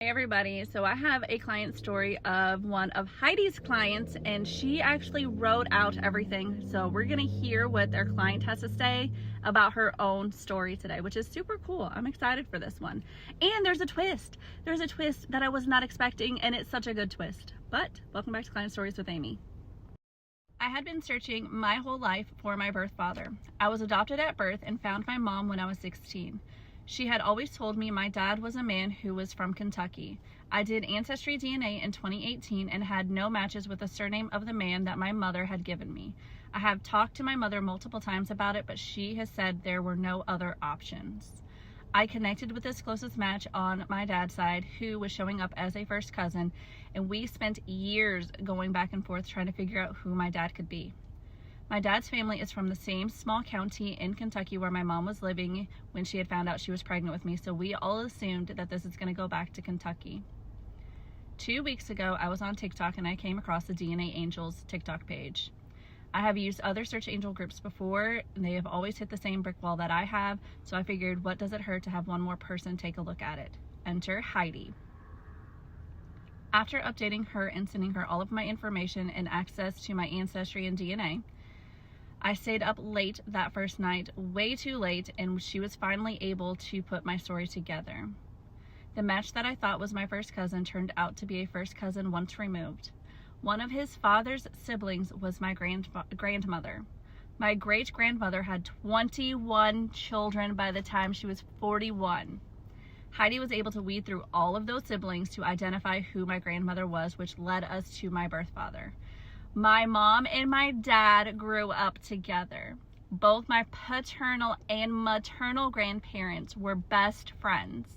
Hey everybody, so I have a client story of one of Heidi's clients, and she actually wrote out everything. So we're gonna hear what their client has to say about her own story today, which is super cool. I'm excited for this one. And there's a twist. There's a twist that I was not expecting, and it's such a good twist. But welcome back to Client Stories with Amy. I had been searching my whole life for my birth father. I was adopted at birth and found my mom when I was 16. She had always told me my dad was a man who was from Kentucky. I did Ancestry DNA in 2018 and had no matches with the surname of the man that my mother had given me. I have talked to my mother multiple times about it, but she has said there were no other options. I connected with this closest match on my dad's side, who was showing up as a first cousin, and we spent years going back and forth trying to figure out who my dad could be. My dad's family is from the same small county in Kentucky where my mom was living when she had found out she was pregnant with me, so we all assumed that this is going to go back to Kentucky. 2 weeks ago, I was on TikTok and I came across the DNAngels TikTok page. I have used other search angel groups before, and they have always hit the same brick wall that I have, so I figured, what does it hurt to have one more person take a look at it? Enter Heidi. After updating her and sending her all of my information and access to my ancestry and DNA, I stayed up late that first night, way too late, and she was finally able to put my story together. The match that I thought was my first cousin turned out to be a first cousin once removed. One of his father's siblings was my grandmother. My great-grandmother had 21 children by the time she was 41. Heidi was able to weed through all of those siblings to identify who my grandmother was, which led us to my birth father. My mom and my dad grew up together. Both my paternal and maternal grandparents were best friends.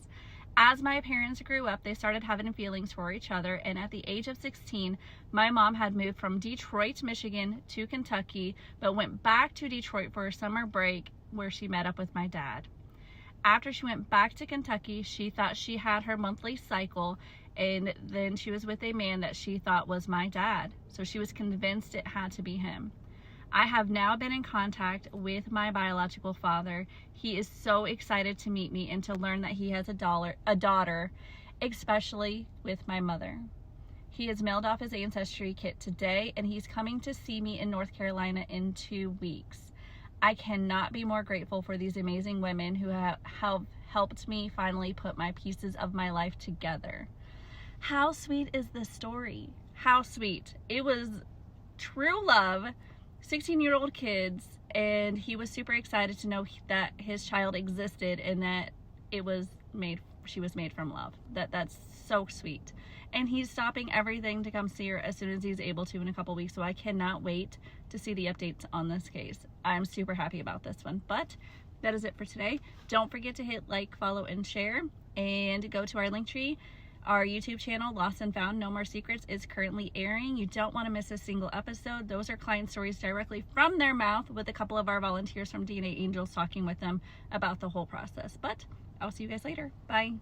As my parents grew up, they started having feelings for each other, and at the age of 16, my mom had moved from Detroit, Michigan to Kentucky, but went back to Detroit for a summer break where she met up with my dad. After she went back to Kentucky, she thought she had her monthly cycle, and then she was with a man that she thought was my dad. So she was convinced it had to be him. I have now been in contact with my biological father. He is so excited to meet me and to learn that he has a daughter, especially with my mother. He has mailed off his ancestry kit today, and he's coming to see me in North Carolina in 2 weeks. I cannot be more grateful for these amazing women who have helped me finally put my pieces of my life together. How sweet is this story? How sweet. It was true love, 16-year-old kids, and he was super excited to know that his child existed and that she was made from love. That's so sweet. And he's stopping everything to come see her as soon as he's able to in a couple weeks, so I cannot wait to see the updates on this case. I'm super happy about this one. But that is it for today. Don't forget to hit like, follow, and share, and go to our link tree. Our YouTube channel, Lost and Found, No More Secrets, is currently airing. You don't want to miss a single episode. Those are client stories directly from their mouth, with a couple of our volunteers from DNAngels talking with them about the whole process. But I'll see you guys later. Bye.